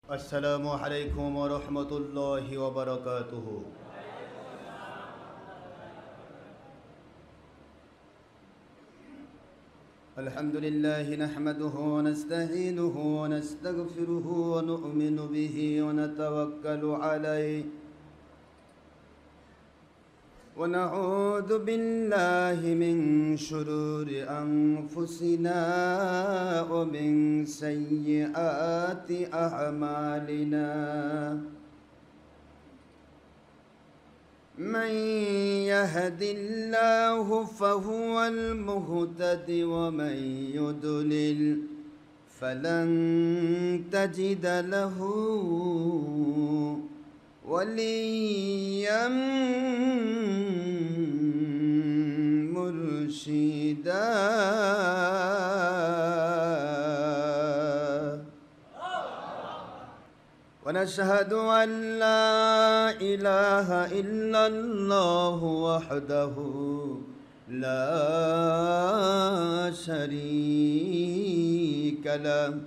अस्सलामु अलैकुम व रहमतुल्लाहि व बरकातुहू। अल्हम्दुलिल्लाहि नहमदुहु व नस्तईनुहु व नस्तगफिरुहु व नु'मिनु बिही व नतवक्कलु अलैहि व नऊज़ु बिल्लाहि मिन शुरूरि अनफुसिना व मिन सय्यिआति अअमालिना। मन यहदिल्लाहु फहुवल मुहतदि व मन युद्लिल फलन तजिद लहू वलिय्यन मुर्शिदा। वनशहदु अन ला इलाहा इल्लल्लाहु वहदहु ला शरीका लहु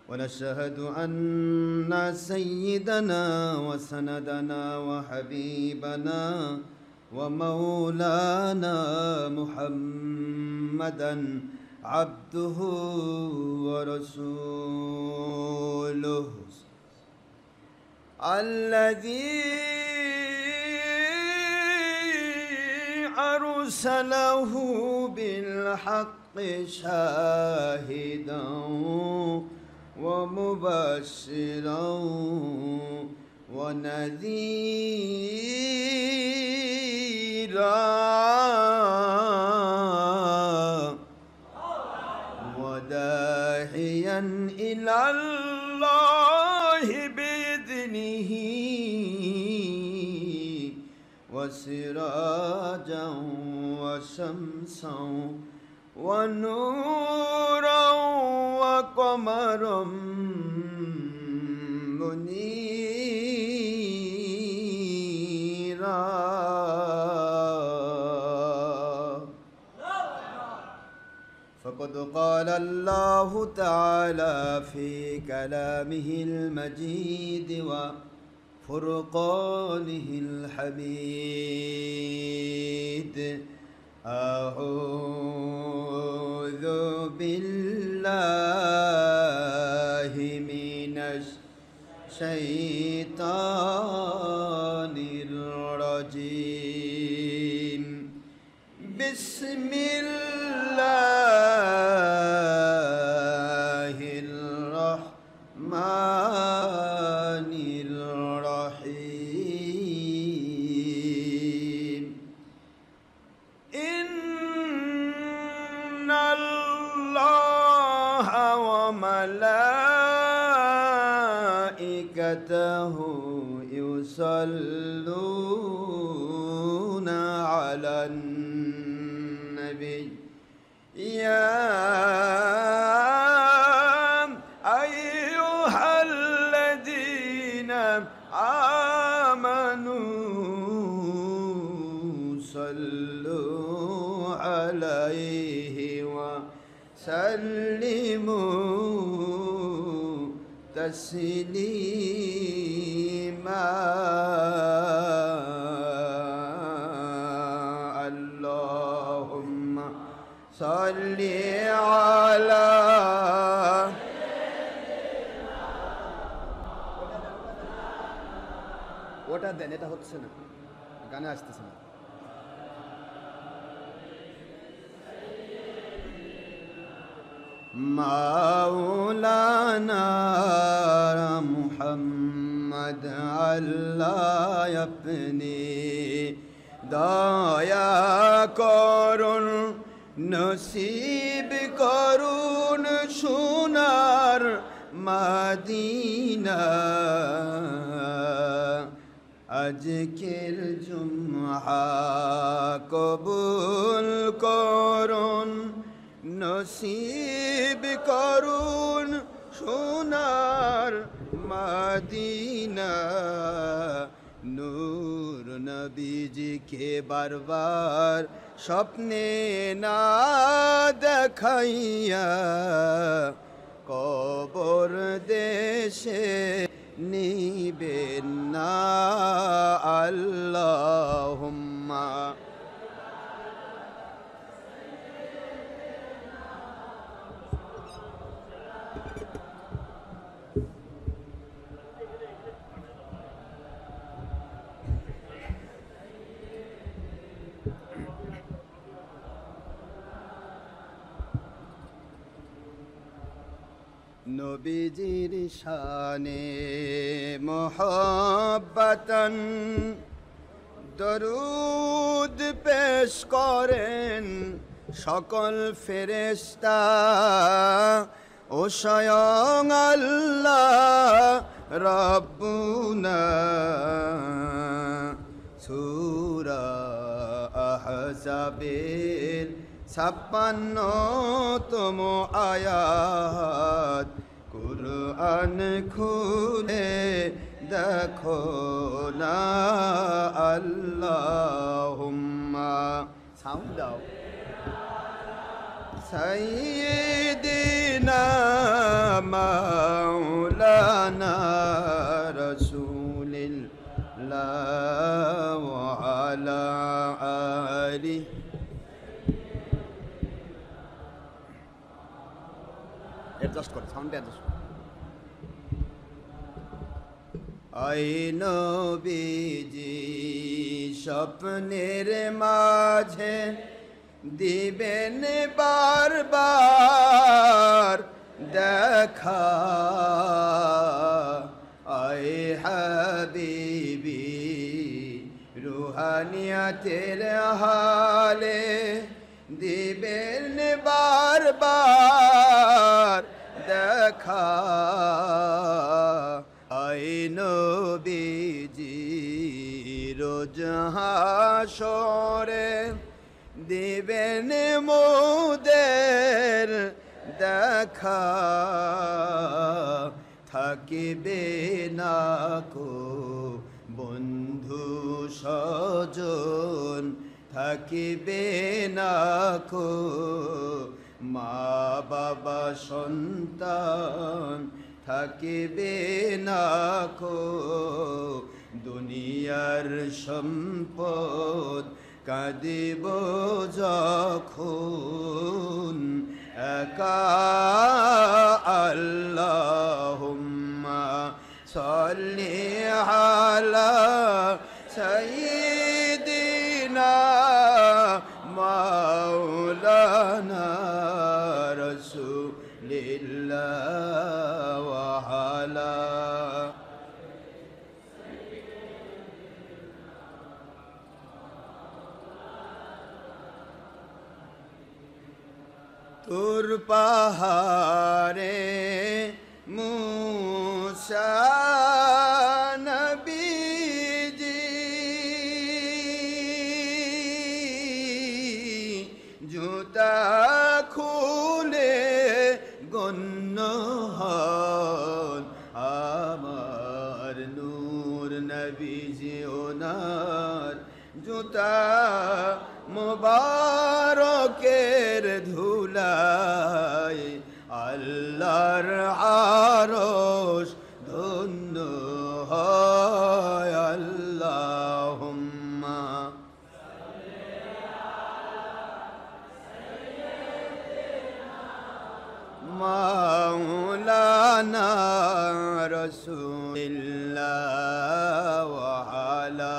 वनशहदु अन्ना सय्यिदना व सनदना व हबीबना व मौलाना मुहम्मदन अब्दुहु व रसूलुहु अल्लज़ी अरसलहु बिलहक़्क़ि शाहिदन व मुबश्शिरन व नज़ीरा व दाहियन इलल्लाहि बिइज़्निही व सिराजन व शम्सन व नूरन व क़मरन मुनीरा। फ़क़द क़ाल अल्लाहु तआला फ़ी कलामिहिल मजीद व फ़ुरक़ानिहिल हमीद। अऊज़ु बिल्लाहि मिनश शैतानिर रजीम। बिस्मिल्लाहिर रहमानिर रहीम। इन्नल्लाहा व मलाइकतहु युसल्लूना अलन नबी या अय्युहल्लज़ीना आमनू सल्लू अलैहि व सल्लिमू तस्लीमा। अल्लाहुम्मा सल्लि अला ওটা দেন, এটা হচ্ছে না, গানে আসতেছে না। মাওলানা মুহাম্মদ আল্লাহ আপনি দয়া করুন, নসিব করুন সোনার মদিনা। আজকের জুমআ কবুল করুন, নসিব করুন সোনার মদিনা। নূর নবীজিকে বারবার স্বপ্নে না দেখাইয়া কবর দেশে নিবেন না আল্লাহুম্মা। নবীজির শানে মোহাব্বতন দরুদ পেশ করেন সকল ফেরেশতা ও স্বয়ং আল্লাহ রাব্বুনা। সূরা আহজাবের 56তম আয়াত। কুরআন খুলে দেখো না আল্লাহুম্মা। সাউন্ড দাও। সাইয়্যিদিনা মাওলানা রাসূলিল্লাহ ওয়া আলা আলিহি। অ্যাডজাস্ট কর, সাউন্ড অ্যাডজাস্ট। আই নবীজি স্বপ্নের মাঝে দিবেন বারবার দেখা। আই হাবিবি রুহানিয়াতের হালে দিবেন বারবার দেখা। আই নবীজি রোজ হাসরে দিবেন মোদের দেখা। থাকিবে না কো বন্ধু স্বজন, থাকিবে না কো মা বাবা সন্তান, থাকিবে না কো দুনিয়ার সম্পদ। কাঁদিব যখন একা আল্লাহুম্মা সাল্লি আলা সাইয়্যিদিনা মাওলানা রাসূলিল্লাহ ওয়া আলা। তুর পাহাড়ে মূসা নবীজি জুতা খুলে গণ্য হন। আমার নূর নবীজি ওনার জুতা মুবারকের ধুলায় আল্লাহর আরশ ধন্য হয়। আল্লাহুম্মা মাওলানা রাসূলিল্লাহ ওয়া আলা।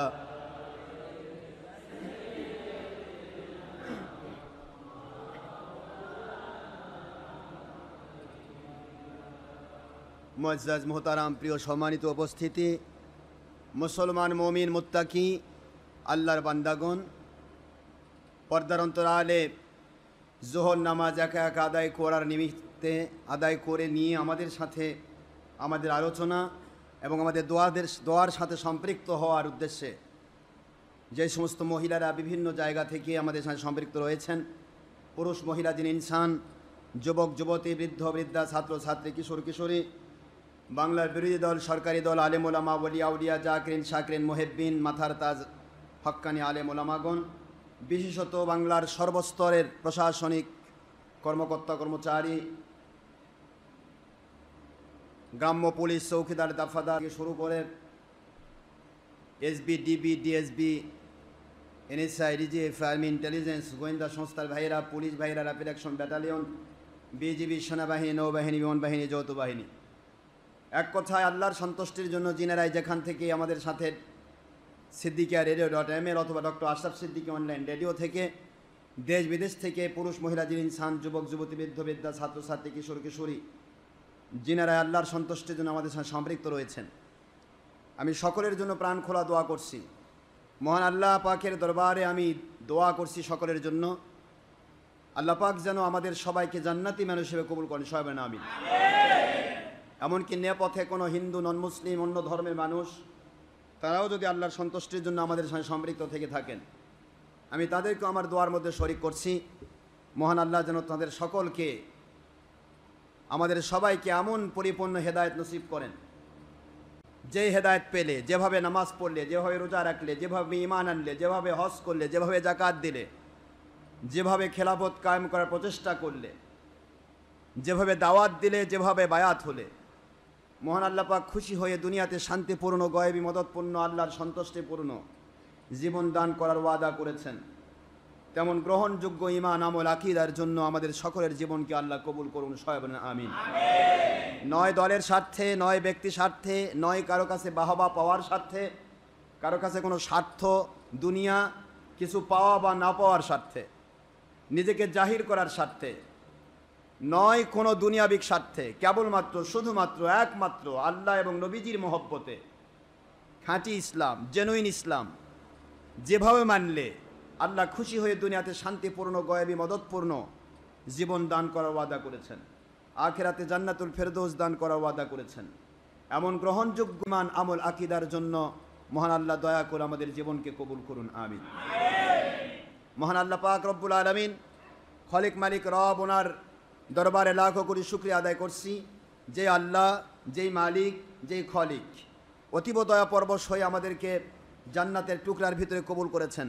মুআজ্জাজ মুহতারাম প্রিয় সম্মানিত উপস্থিতি, মুসলমান মুমিন মুত্তাকি আল্লাহর বান্দাগণ, পর্দার অন্তরালে জোহর নামাজ একা একা আদায় করার নিমিত্তে আদায় করে নিয়ে আমাদের সাথে আমাদের আলোচনা এবং আমাদের দোয়ার সাথে সম্পৃক্ত হওয়ার উদ্দেশ্যে যে সমস্ত মহিলারা বিভিন্ন জায়গা থেকে আমাদের সাথে সম্পৃক্ত রয়েছেন, পুরুষ মহিলা যিনি ইনসান, যুবক যুবতী, বৃদ্ধ বৃদ্ধা, ছাত্র ছাত্রী, কিশোর কিশোরী, বাংলার বিরোধী দল, সরকারি দল, আলেম ওলামা, ওলি আউলিয়া, জাকিরিন শাকিরিন, মুহিব্বিন, মাথার তাজ, হক্কানি আলেম ওলামাগণ, বিশেষত বাংলার সর্বস্তরের প্রশাসনিক কর্মকর্তা কর্মচারী, গ্রাম্য পুলিশ চৌকিদার দফাদার থেকে শুরু করে এসবি, ডিবি, ডিএসবি, এনএসআই, রিজিএফ, আর্মি, ইন্টেলিজেন্স, গোয়েন্দা সংস্থার ভাইয়েরা, পুলিশ ভাইয়েরা, র্যাপিড অ্যাকশন ব্যাটালিয়ন, বিজিবি, সেনাবাহিনী, নৌবাহিনী, বিমান বাহিনী, যৌথ বাহিনী, এক কথায় আল্লাহর সন্তুষ্টির জন্য যিনারাই যেখান থেকে আমাদের সাথে সিদ্দিকিয়া রেডিও.ml অথবা doctor Ashraf Siddiqui online radio থেকে দেশ বিদেশ থেকে পুরুষ মহিলা জিন ইনসান, যুবক যুবতী, বৃদ্ধ বৃদ্ধা, ছাত্রছাত্রী, কিশোর কিশোরী যিনারাই আল্লাহর সন্তুষ্টির জন্য আমাদের সাথে সম্পৃক্ত রয়েছেন, আমি সকলের জন্য প্রাণ খোলা দোয়া করছি। মহান আল্লাহ পাকের দরবারে আমি দোয়া করছি সকলের জন্য, আল্লাহ পাক যেন আমাদের সবাইকে জান্নাতি মানুষ হিসেবে কবুল করেন, সবাই বলেন আমিন। এমনকি নেপথ্যে কোনো হিন্দু, নন মুসলিম, অন্য ধর্মের মানুষ তারাও যদি আল্লাহর সন্তুষ্টির জন্য আমাদের সঙ্গে সম্পৃক্ত থেকে থাকেন, আমি তাদেরকে আমার দোয়ার মধ্যে শরিক করছি। মহান আল্লাহ যেন তাদের সকলকে, আমাদের সবাইকে এমন পরিপূর্ণ হেদায়েত নসিব করেন, যে হেদায়েত পেলে, যেভাবে নামাজ পড়লে, যেভাবে রোজা রাখলে, যেভাবে ঈমান আনলে, যেভাবে হজ করলে, যেভাবে যাকাত দিলে, যেভাবে খেলাফত কায়েম করার প্রচেষ্টা করলে, যেভাবে দাওয়াত দিলে, যেভাবে বায়াত হলে মহান আল্লাহ পাক খুশি হয়ে দুনিয়াতে শান্তিপূর্ণ, গয়েবী, মদতপূর্ণ, আল্লাহর সন্তুষ্টিপূর্ণ জীবন দান করার ওয়াদা করেছেন, তেমন গ্রহণযোগ্য ঈমান, আমল, আকীদার জন্য আমাদের সকলের জীবনকে আল্লাহ কবুল করুন, সবাই বলেন আমিন। নয় দলের স্বার্থে, নয় ব্যক্তি স্বার্থে, নয় কারো কাছে বাহবা পাওয়ার স্বার্থে, কারো কাছে কোনো স্বার্থ, দুনিয়া কিছু পাওয়া বা না পাওয়ার স্বার্থে, নিজেকে জাহির করার স্বার্থে নয়, কোনো দুনিয়াবিক স্বার্থে, কেবলমাত্র শুধুমাত্র একমাত্র আল্লাহ এবং নবীজির মহব্বতে খাঁটি ইসলাম, জেনুইন ইসলাম যেভাবে মানলে আল্লাহ খুশি হয়ে দুনিয়াতে শান্তিপূর্ণ, গয়েবী, মদতপূর্ণ জীবন দান করার ওয়াদা করেছেন, আখিরাতে জান্নাতুল ফেরদৌস দান করার ওয়াদা করেছেন, এমন গ্রহণযোগ্য ঈমান, আমল, আকীদার জন্য মহান আল্লাহ দয়া করে আমাদের জীবনকে কবুল করুন, আমিন। মহান আল্লাহ পাক রব্বুল আলামিন, খলিক মালিক রব, ওনার দরবারে লাখো কোটি শুকরিয়া আদায় করছি, যে আল্লাহ, যেই মালিক, যেই খলিক অতীব দয়া পরবশ হয়ে আমাদেরকে জান্নাতের টুকরার ভিতরে কবুল করেছেন।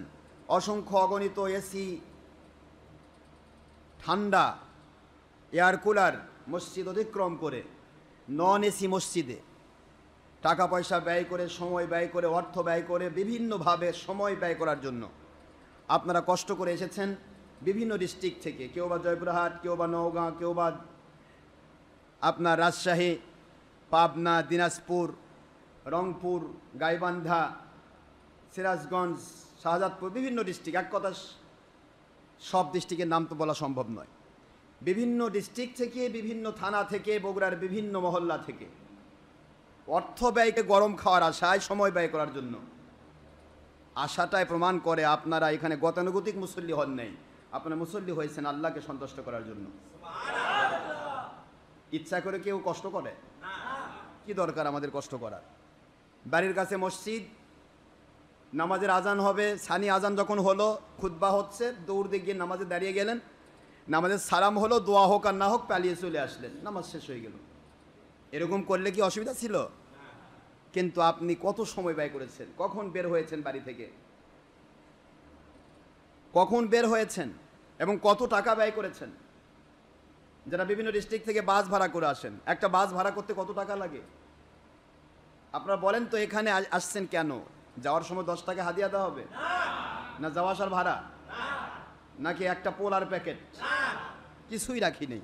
অসংখ্য অগণিত এসি, ঠান্ডা এয়ার কুলার মসজিদ অতিক্রম করে নন এসি মসজিদে টাকা পয়সা ব্যয় করে, সময় ব্যয় করে, অর্থ ব্যয় করে, বিভিন্নভাবে সময় ব্যয় করার জন্য আপনারা কষ্ট করে এসেছেন বিভিন্ন ডিস্ট্রিক্ট থেকে, কেউ বা জয়পুরহাট, কেউ বা নওগাঁ, কেউ বা আপনার রাজশাহী, পাবনা, দিনাজপুর, রংপুর, গাইবান্ধা, সিরাজগঞ্জ, শাহজাদপুর, বিভিন্ন ডিস্ট্রিক্ট, এক কথা সব ডিস্ট্রিক্টের নাম তো বলা সম্ভব নয়, বিভিন্ন ডিস্ট্রিক্ট থেকে, বিভিন্ন থানা থেকে, বগুড়ার বিভিন্ন মহল্লা থেকে অর্থ ব্যয়কে গরম খাওয়ার আশায়, সময় ব্যয় করার জন্য আশাটাই প্রমাণ করে আপনারা এখানে গতানুগতিক মুসল্লি হন নাই, আপনারা মুসল্লি হয়েছেন আল্লাহকে সন্তুষ্ট করার জন্য। ইচ্ছা করে কেউ কষ্ট করে? কি দরকার আমাদের কষ্ট করার? বাড়ির কাছে মসজিদ, নামাজের আজান হবে, সানি আজান যখন হলো, খুতবা হচ্ছে, দৌড় দিয়ে গিয়ে নামাজে দাঁড়িয়ে গেলেন, নামাজের সালাম হলো, দোয়া হোক আর না হোক পালিয়ে চলে আসলেন, নামাজ শেষ হয়ে গেল। এরকম করলে কি অসুবিধা ছিল? কিন্তু আপনি কত সময় ব্যয় করেছেন, কখন বের হয়েছেন বাড়ি থেকে, কখন বের হয়েছেন এবং কত টাকা ব্যয় করেছেন। যারা বিভিন্ন ডিস্ট্রিক্ট থেকে বাস ভাড়া করে আসেন, একটা বাস ভাড়া করতে কত টাকা লাগে আপনারা বলেন তো? এখানে আসছেন কেন? যাওয়ার সময় 10 টাকা হাদিয়া দেওয়া হবে না? যাওয়া আসার ভাড়া নাকি একটা পোলার প্যাকেট? কিছুই রাখি নেই।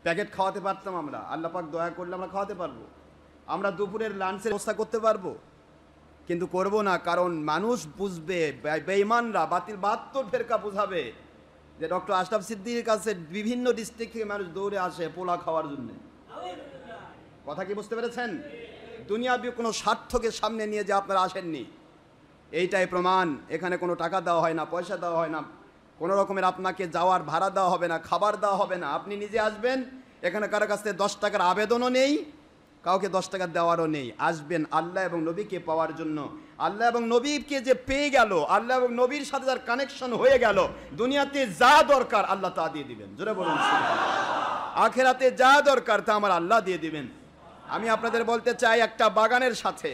প্যাকেট খাওয়াতে পারতাম আমরা, আল্লাহ পাক দয়া করলে আমরা খাওয়াতে পারবো, আমরা দুপুরের লাঞ্চের ব্যবস্থা করতে পারবো, কিন্তু করব না, কারণ মানুষ বুঝবে, বেঈমানরা, বাতিল 72 ফেরকা বুঝাবে যে ডক্টর আশরাফ সিদ্দিকীর কাছে বিভিন্ন ডিস্ট্রিক্ট থেকে মানুষ দৌড়ে আসে পোলা খাওয়ার জন্য। কথা কি বুঝতে পেরেছেন? দুনিয়াবি কোনো স্বার্থকে সামনে নিয়ে যে আপনারা আসেননি, এইটাই প্রমাণ। এখানে কোনো টাকা দেওয়া হয় না, পয়সা দেওয়া হয় না, কোনো রকমের আপনাকে যাওয়ার ভাড়া দেওয়া হবে না, খাবার দেওয়া হবে না, আপনি নিজে আসবেন। এখানে কারো কাছ থেকে 10 টাকার আবেদনও নেই, কাউকে 10 টাকা দেওয়ারও নেই। আসবেন আল্লাহ এবং নবীকে পাওয়ার জন্য। আল্লাহ এবং নবীকে যে পেয়ে গেল, আল্লাহ এবং নবীর সাথে যার কানেকশন হয়ে গেল, দুনিয়াতে যা দরকার আল্লাহ তা দিয়ে দিবেন। জোরে বলুন সুবহানাল্লাহ। আখিরাতে যা দরকার তা আমার আল্লাহ দিয়ে দিবেন। আমি আপনাদের বলতে চাই, একটা বাগানের সাথে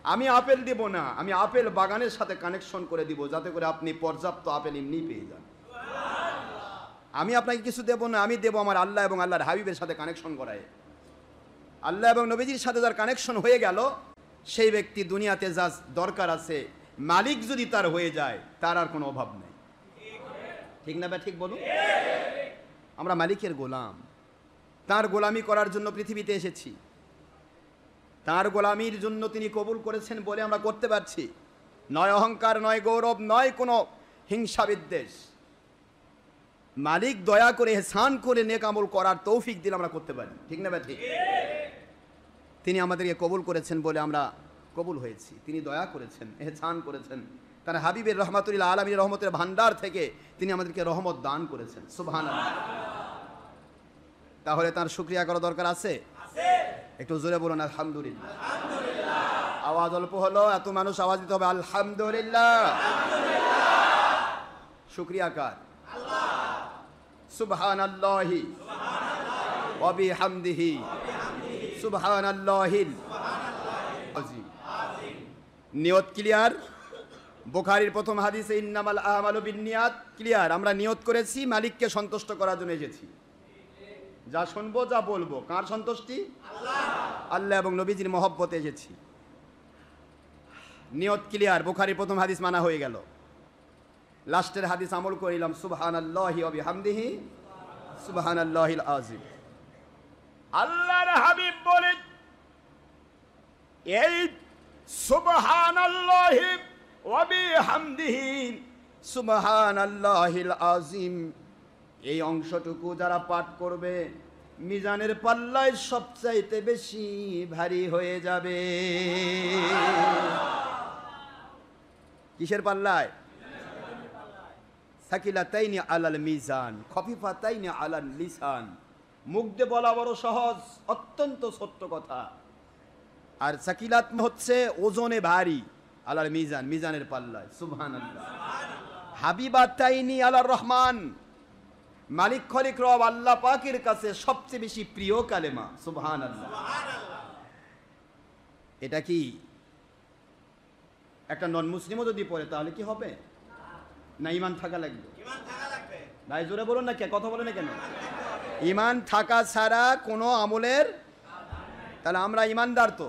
আমি আপেল দিব না, আমি আপেল বাগানের সাথে কানেকশন করে দিব, যাতে করে আপনি পর্যাপ্ত আপেল এমনি পেয়ে যান। আমি আপনাকে কিছু দেব না, আমি দেব আমার আল্লাহ এবং আল্লাহর হাবিবের সাথে কানেকশন করায়। আল্লাহ এবং নবীজির সাথে যার কানেকশন হয়ে গেল, সেই ব্যক্তি দুনিয়াতে যা দরকার আছে মালিক যদি তার হয়ে যায়, তার আর কোনো অভাব নেই। ঠিক না? ঠিক বলুন। আমরা মালিকের গোলাম, তার গোলামি করার জন্য পৃথিবীতে এসেছি, তার গোলামির জন্য তিনি কবুল করেছেন বলে আমরা করতে পারছি। নয় অহংকার, নয় গৌরব, নয় কোনো হিংসা বিদ্বেষ। মালিক দয়া করে এহসান করে নেক আমল করার তৌফিক দিলে আমরা করতে পারি। ঠিক না ঠিক? তিনি আমাদেরকে কবুল করেছেন বলে আমরা কবুল হয়েছি। তিনি দয়া করেছেন, এহসান করেছেন, তার হাবিবের রহমাতুল্লাহ আলামিনের রহমতের ভান্ডার থেকে তিনি আমাদেরকে রহমত দান করেছেন। সুবহানাল্লাহ। তাহলে তার শুকরিয়া করা দরকার আছে? একটু জোরে বলুন আলহামদুলিল্লাহ। আওয়াজ অল্প হলো, এত মানুষ আওয়াজ দিতে হবে আলহামদুলিল্লাহ। শুকরিয়া কার? সুবহানাল্লাহি ওয়া বিহামদিহি সুবহানাল্লাহিল আযীম। নিয়ত ক্লিয়ার? বুখারীর প্রথম হাদিসে ইন্নামাল আমালু বিন্নিয়াত ক্লিয়ার। আমরা নিয়ত করেছি মালিককে সন্তুষ্ট করার জন্য এসেছি। যা শুনবো, যা বলবো, কার সন্তুষ্টি? আল্লাহ এবং নবীজির মহব্বতে এসেছি। নিয়ত ক্লিয়ার, বুখারীর প্রথম হাদিস মানা হয়ে গেল। লাস্টের হাদিস আমল করিলাম, সুবহানাল্লাহি ওয়া বিহামদিহি সুবহানাল্লাহিল আযীম। আল্লাহর হাবিব বলেন, এই সুবহানাল্লাহি ওয়া বিহামদিহি সুবহানাল্লাহিল আযীম, এই অংশটুকু যারা পাঠ করবে মিজানের পাল্লায় সবচাইতে বেশি ভারী হয়ে যাবে। কিসের পাল্লায়? সাকিলাতাইনি আলাল মিজান খফিফাতাইনি আলাল লিসান। মুখ দিয়ে বলা বড় সহজ, অত্যন্ত ছোট্ট কথা। আর সাকিলাত হচ্ছে ওজনে ভারী, আলাল মিজান, মিজানের পাল্লায়। সুবহানাল্লাহ। হাবিবাতাইনি আলার রহমান, মালিক খলিক রব আল্লাহ পাকের কাছে সবচেয়ে বেশি প্রিয় কালেমা। সুবহানাল্লাহ। এটা কি একটা নন মুসলিমও যদি পড়ে তাহলে কি হবে? না ঈমান থাকা লাগবে? ভাই জোরে বলুন না, কে কথা বলে না কেন? ঈমান থাকা ছাড়া কোনো আমলের, তাহলে আমরা ঈমানদার তো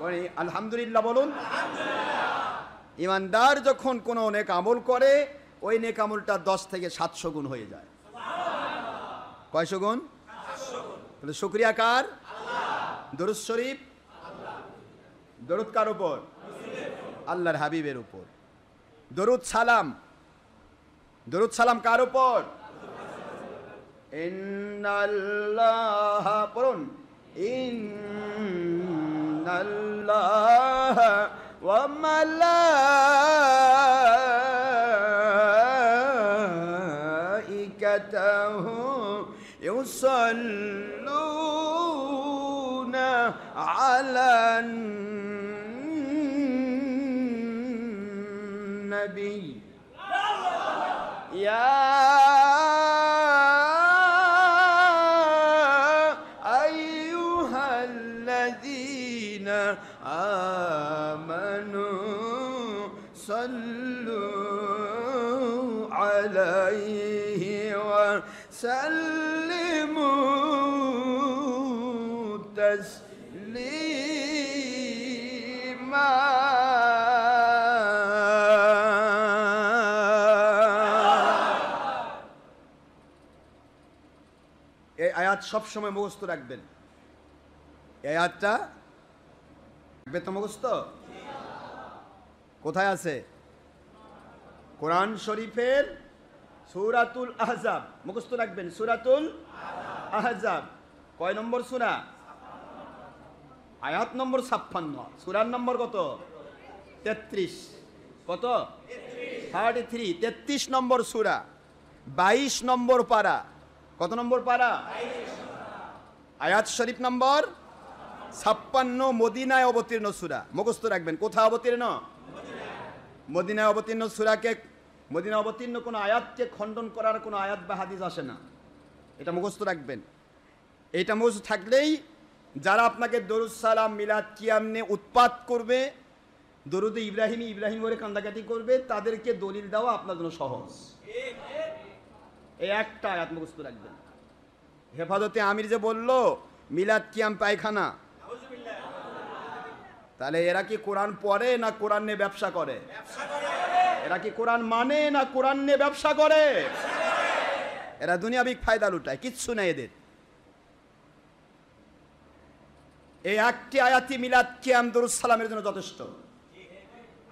বলি আলহামদুলিল্লাহ বলুন। ঈমানদার যখন কোনো নেক আমল করে, ওই নেক আমলটা 10 থেকে 700 গুণ হয়ে যায়। কয়শো গুণ? তাহলে শুকরিয়া কার? দরুদ শরীফ, দরুদ কার উপর? আল্লাহর হাবিবের উপর। দরুদ সালাম, দরুদ সালাম কার উপর? ইন্নাল্লাহ পড়ুন, ইন্নাল্লাহ ওয়া মালাইকাতাহু ইউসাল্লুনা আলান নবী ইয়া আইয়ুহাল্লাযীনা আমানু সাল্লু আলাইহি ওয়া সাল্লিমু তাসলিমা। এই আয়াত সবসময় মুখস্থ রাখবেন। এই আয়াতটা রাখবে তো মুখস্থ? কোথায় আছে? কোরআন শরীফের সূরাতুল আহজাব মুখস্থ রাখবেন। সূরাতুল আহজাব কয় নম্বর সূরা? আয়াত নম্বর 56। সূরার নম্বর কত? 33। কত? 33। 33 নম্বর সূরা, 22 নম্বর পারা। কত নম্বর পারা? আয়াত শরীফ নম্বর 56, মদিনায় অবতীর্ণ সূরা। মুখস্থ রাখবেন। কোথায় অবতীর্ণ? মদিনায় অবতীর্ণ সূরাকে, মদিনায় অবতীর্ণ কোনো আয়াতকে খণ্ডন করার কোনো আয়াত বা হাদিস আসে না। এটা মুখস্থ রাখবেন। এইটা মুখস্থ থাকলেই যারা আপনাকে দরুদ সালাম মিলাদ কিয়াম নিয়ে উৎপাত করবে, দরুদে ইব্রাহিমী ইব্রাহিম করে কান্দাকাটি করবে, তাদেরকে দলিল দেওয়া আপনার জন্য সহজ। এই একটা আয়াত মুখস্থ রাখবেন। হেফাজতে আমির যে বলল মিলাদ কিয়াম পায়খানা। তাহলে এরা কি কোরআন পড়ে না কোরআন নিয়ে ব্যবসা করে? এরা কি কোরআন মানে না কোরআন নিয়ে ব্যবসা করে? এরা দুনিয়াবিক ফায়দা লুটায়, কিচ্ছু নেই এদের। এই একটি আয়াতি মিলাদ কিয়াম দরুদ সালামের জন্য যথেষ্ট,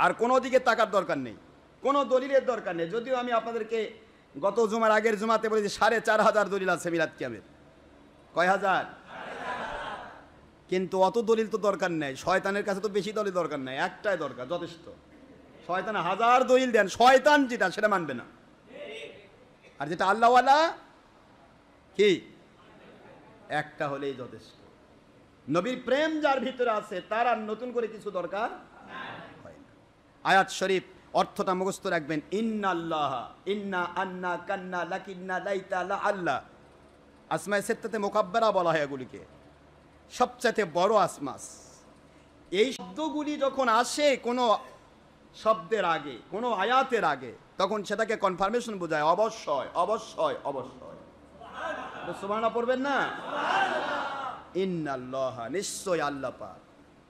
আর কোনো দিকে তাকার দরকার নেই, কোনো দলিলের দরকার নেই। যদিও আমি আপনাদেরকে গত জুমার আগের জুমাতে বলেছি 4,500 দলিল আছে মিলাদ কিয়ামের। কয় হাজার? কিন্তু অত দলিল তো দরকার নেই, শয়তানের কাছে তো বেশি দলিল দরকার নেই, একটাই দরকার, যথেষ্ট। শয়তান 1000 দলিল দেন, শয়তান যেটা সেটা মানবে না। আর যেটা আল্লাহওয়ালা কি একটা হলেই যথেষ্ট। নবীর প্রেম যার ভিতরে আছে তার আর নতুন করে কিছু দরকার হয় না। আয়াত শরীফ অর্থটা মুখস্থ রাখবেন। ইন্নাল্লাহ, ইন্না, আন্না, কান্না, লাকিন্না, লাইতা, লা আল্লাহ, আসমায়ে সিত্তাতে মুকাব্বারা বলা হয় এগুলিকে, সবচেয়ে বড় আসমাস। এই শব্দগুলি যখন আসে কোনো শব্দের আগে, কোনো আয়াতের আগে, তখন সেটাকে কনফার্মেশন বোঝায়, অবশ্যই অবশ্যই অবশ্যই। সুবহানাল্লাহ পড়বেন না? ইন্নাল্লাহ, নিশ্চয় আল্লাহ পাক,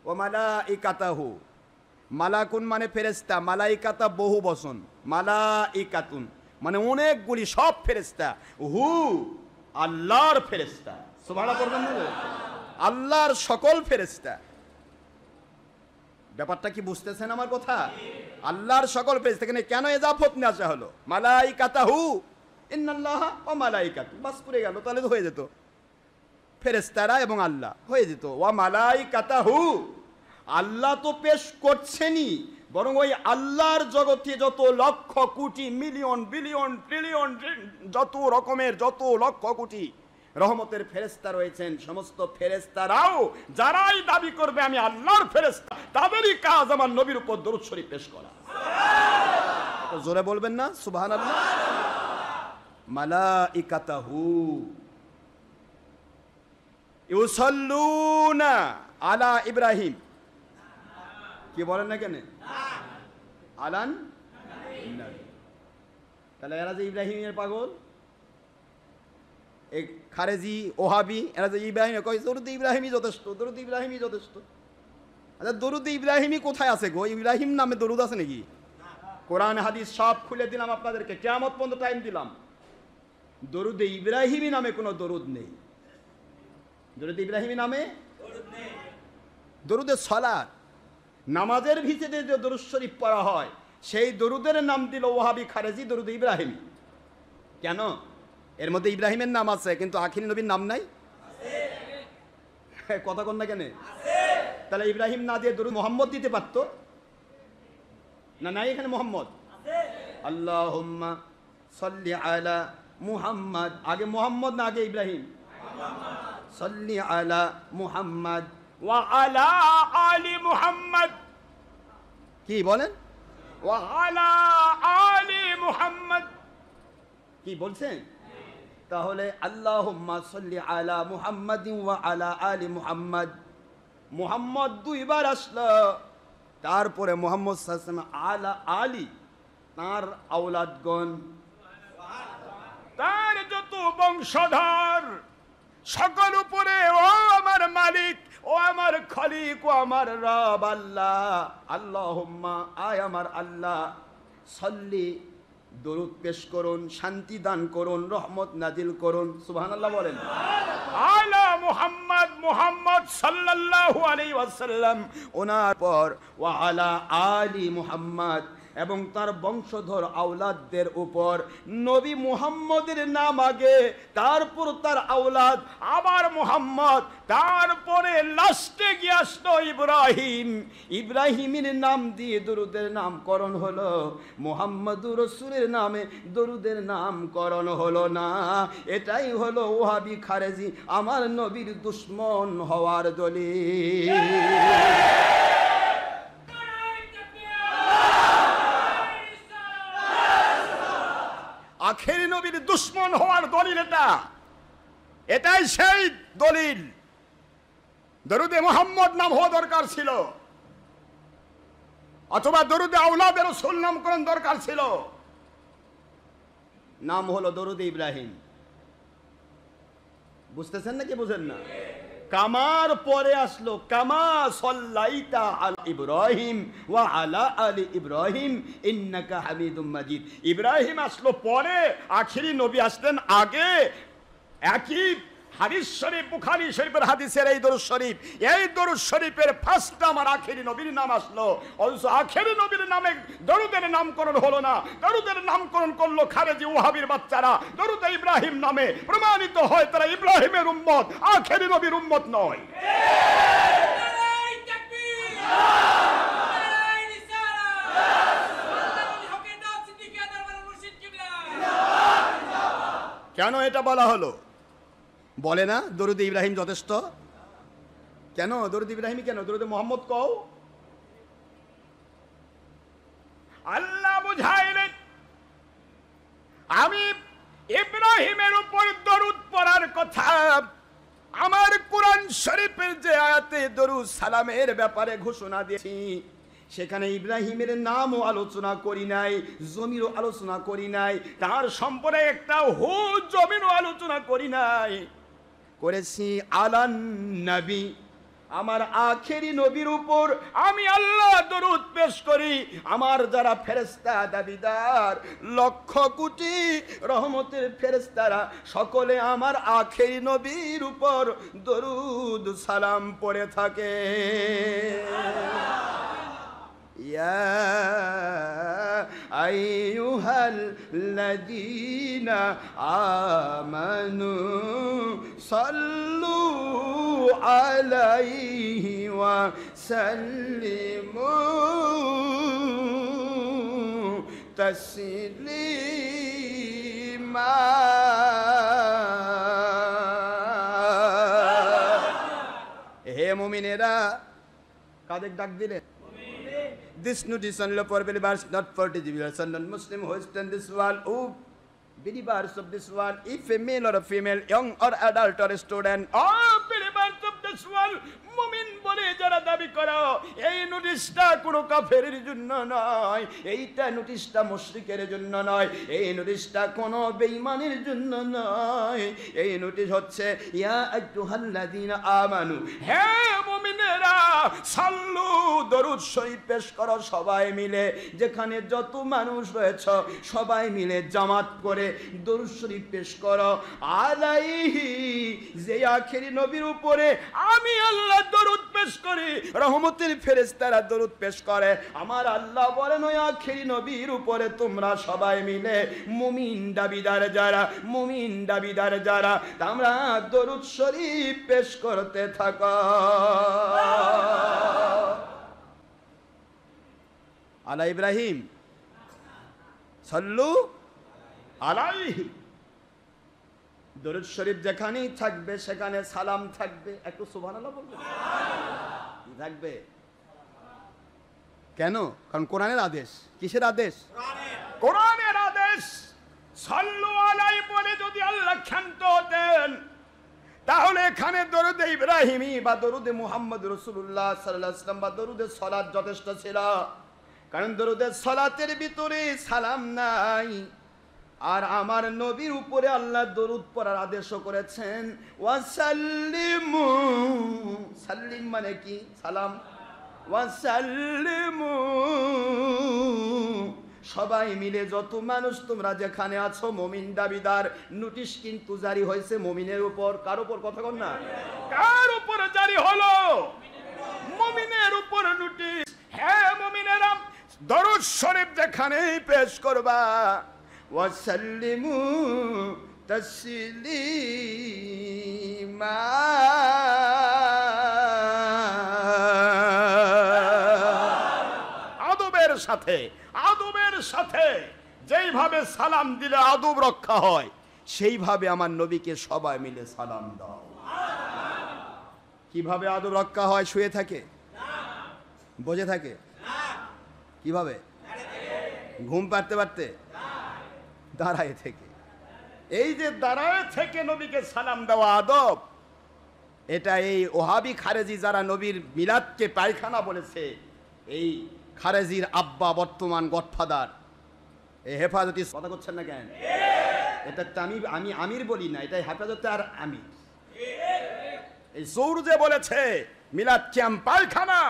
ও মালাইকাতাহু, মালাকুন মানে ফেরেশতা, মালাইকাতা বহু বচন, মালাইকাতুন মানে অনেকগুলি, সব ফেরেশতা, হু আল্লাহর ফেরেশতা। সুবহানাল্লাহ পড়বেন না? আল্লাহর সকল ফেরেশতা। ব্যাপারটা কি বুঝতেছেন আমার কথা? আল্লাহর সকল ফেরেশতা, এখানে কেন ইজাফত নিয়ে আসা হলো? মালাইকাতাহু, ইন্নাল্লাহ ওয়া মালাইকাতু, বাস পুরে গেল, তাহলে তো হয়ে যেত ফেরেশতারা এবং আল্লাহ হয়ে যেত। ওয়া মালাইকাতাহু, আল্লাহ তো পেশ করছেনই, বরং ওই আল্লাহর জগতে যত lakh crore million billion trillion যত রকমের যত লক্ষ কোটি রহমতের ফেরেশতা রয়েছেন, সমস্ত ফেরেশতারাও যারাই দাবি করবে আমি আল্লাহর ফেরেশতা, তাদেরই কাজ আমার নবীর উপর দরুদ শরীফ পেশ করা। জোরে বলবেন না সুবহানাল্লাহ? মালাইকাতাহু ইউসাল্লুনা আলা ইব্রাহিম, কি বলেন না কেন? আলান নবী। তাহলে এরা যে ইব্রাহিমের পাগল, এই খারেজি ওহাবি, এরা যে ইব্রাহিম কয় দরুদ ইব্রাহিমই যথেষ্ট, দরুদ ইব্রাহিমই যথেষ্ট। আচ্ছা দরুদ ইব্রাহিমই কোথায় আছে গো? ইব্রাহিম নামে দরুদ আছে নাকি? কোরআন হাদিস সব খুলে দিলাম আপনাদেরকে, কিয়ামত পর্যন্ত টাইম দিলাম। দরুদে ইব্রাহিমী নামে কোনো দরুদ নেই। দরুদ ইব্রাহিমী নামে দরুদে সালাত, নামাজের ভিতরে যে দরুদ শরীফ পড়া হয় সেই দরুদের নাম দিল ওহাবি খারেজি দরুদ ইব্রাহিমী। কেন? এর মধ্যে ইব্রাহিমের নাম আছে কিন্তু আখির নবীর নাম নাই। কথা কন না কেন? তাহলে ইব্রাহিম না দিয়ে দরুদ মোহাম্মদ দিতে পারতো না? নাই এখানে মোহাম্মদ। আল্লাহুম্মা সাল্লি আলা মুহাম্মদ, আগে মোহাম্মদ না আগে ইব্রাহিম? সাল্লি আলা মুহাম্মদ ওয়া আলা আলি মুহাম্মদ। কি বলেন? ওয়া আলা আলি মুহাম্মদ। কি বলছেন? তাহলে আল্লাহুম্মা সাল্লি আলা মুহাম্মাদিন ওয়া আলা আলি মুহাম্মদ, মুহাম্মদ দুইবার আসলো, তারপরে মুহাম্মদ সাল্লাল্লাহু আলাইহি ওয়াসাল্লাম আলা আলী, তার আওলাদগণ, তার যত বংশধর সকল উপরে ও আমার মালিক, ও আমার খালিক, ও আমার রব আল্লাহ। আল্লাহুম্মা, আয় আমার আল্লাহ, সাল্লি দরুদ পেশ করুন, শান্তি দান করুন, রহমত নাজিল করুন। সুবহানাল্লাহ বলেন। আলা মুহাম্মদ, মুহাম্মদ সাল্লাল্লাহু আলাইহি ওয়াসাল্লাম, ওনার পর ওয়া আলা আলি মুহাম্মদ, এবং তার বংশধর আওলাদদের উপর নবী মুহাম্মদের নাম আগে, তারপর তার আওলাদ, আবার মুহাম্মদ, তারপরে লাস্টে গিয়ে আসলো ইব্রাহিম। ইব্রাহিমের নাম দিয়ে দরুদের নামকরণ হলো, মুহাম্মদুর রাসূলের নামে দরুদের নামকরণ হলো না। এটাই হলো ওহাবি খারেজি আমার নবীর দুশমন হওয়ার দলিল। আখেরি নবীর দুশমন হওয়ার দলিল এটা, এটাই সেই দলিল। দরুদে মুহাম্মদ নাম হওয়া দরকার ছিল, অথবা দরুদে আওলাদে রাসূল নামকরণ দরকার ছিল। নাম হলো দরুদ ইব্রাহিম। বুঝতেছেন নাকি বুঝেন না? কামার পরে আসলো কামা সাল্লাইতা আল ইব্রাহিম ওয়া আলা আলি ইব্রাহিম ইন্নাকা হামিদুম মাজিদ। ইব্রাহিম আসলো পরে, আখেরি নবী আসলেন আগে। একই হাদিস শরীফ, বুখারী শরীফের হাদিসের এই দরুদ শরীফের ফার্স্ট আমার আখেরি নবীর নাম আসলো, অথচ আখেরি নবীর নামে দরুদের নামকরণ হলো না। দরুদের নামকরণ করলো খারেজি ওয়াহাবির বাচ্চারা। দরুদ ইব্রাহিম নামে প্রমাণিত হয় তারা ইব্রাহিমের উম্মত, আখেরি নবীর উম্মত নয়। কেন এটা বলা হলো? বলে না দরুদ ইব্রাহিম যথেষ্ট? কেন দরুদ ইব্রাহিম, কেন দরুদ মোহাম্মদ কও? আল্লাহ বুঝাইলেন আমি ইব্রাহিমের উপর দরুদ পড়ার কথা আমার কোরআন শরীফের যে আয়াতে দরুদ সালামের ব্যাপারে ঘোষণা দিয়েছি, সেখানে ইব্রাহিমের নামও আলোচনা করি নাই, জমিরও আলোচনা করি নাই, তার সম্পর্কে একটা জমিরও আলোচনা করি নাই। করেছি আলান নবী, আমার আখেরি নবীর উপর আমি আল্লাহ দরুদ পেশ করি। আমার যারা ফেরেশতা দাবিদার, লক্ষ কোটি রহমতের ফেরেশতারা সকলে আমার আখেরি নবীর উপর দরুদ সালাম পড়ে থাকে। ইয়া আইয়ুহাল্লাযীনা আমানু সাল্লু আলাইহি ওয়া সাল্লিমু তাসলিমা। হে মুমিনেরা, কাদের ডাক দিলেন? This notice only for believers, not for disbelievers and non-Muslim who is in this world, who believers of this world, if a male or a female, young or adult or a student, all believers of this world, মুমিন বলে যারা দাবি করো, এই নোটিশটা কোনো কাফেরের জন্য নয়, এইটা নোটিশটা মুশরিকের জন্য নয়, এই নোটিশটা কোনো বেঈমানের জন্য নয়। এই নোটিশ হচ্ছে ইয়া আইয়ুহাল্লাযীনা আমানু, হে মুমিনেরা, সাল্লু দরুদ শরীফ পেশ করো সবাই মিলে। যেখানে যত মানুষ রয়েছে সবাই মিলে জামাত করে দরুদ শরীফ পেশ করো। আলাইহি, যে আখেরি নবীর উপরে আমি আল্লাহ দরুদ পেশ করি, রহমতের ফেরেশতারা দরুদ পেশ করে। আমার আল্লাহ বলেন ওই আখেরি নবীর উপরে তোমরা সবাই মিলে মুমিন দাবিদার যারা তোমরা দরুদ শরীফ পেশ করতে থাকো। আলা ইব্রাহিম সাল্লু আলাইহি, দরুদ শরীফ যেখানেই থাকবে সেখানে সালাম থাকবে। একটু সুবহানাল্লাহ বলবেন? কি থাকবে? কেন? কারণ কোরআনের আদেশ। কিসের আদেশ? কোরআনের আদেশ। সাল্লু আলাইহি বলে যদি আল্লাহ ক্ষান্ত হতেন, তাহলে এখানে দরুদে ইব্রাহিমি বা দরুদে মুহাম্মদ রাসূলুল্লাহ সাল্লাল্লাহু আলাইহি ওয়াসাল্লাম বা দরুদে সালাত যথেষ্ট ছিল। কারণ দরুদে সালাতের ভিতরে সালাম নাই। আর আমার নবীর উপরে আল্লাহ দরুদ পড়ার আদেশও করেছেন। ওয়াসাল্লিমু, সাল্লিম মানে কি? সালাম। ওয়াসাল্লিমু, সবাই মিলে যত মানুষ তোমরা যেখানে আছো মুমিন দাবিদার, নোটিশ কিন্তু জারি হয়েছে মুমিনের উপর। কার উপর? কথা কন না। কার উপর জারি হলো? মুমিনের উপর নোটিশ। হ্যাঁ মুমিনেরা, দরুদ শরীফ যেখানেই পেশ করবা, ওয়াসাল্লিমু তাসলিমা, আদবের সাথে যেইভাবে সালাম দিলে আদব রক্ষা হয়, সেইভাবে আমার নবীকে সবাই মিলে সালাম দাও। কিভাবে আদব রক্ষা হয়? শুয়ে থাকে? বসে থাকে? কিভাবে? ঘুম পাড়তে পারতে? দাঁড়ায় থেকে। এই যে দাঁড়ায় থেকে নবীকে সালাম দেওয়া আদব, এটা এই ওহাবি খারেজি যারা নবীর মিলাদকে পায়খানা বলেছে, এই খারেজির আব্বা বর্তমান গডফাদার এই হেফাজতি, কথা করছেন না কেন? এটা আমি আমির বলি না, এটা হেফাজতে আর আমির। এই জোর যে বলেছে মিলাদ ক্যাম্প পায়খানা,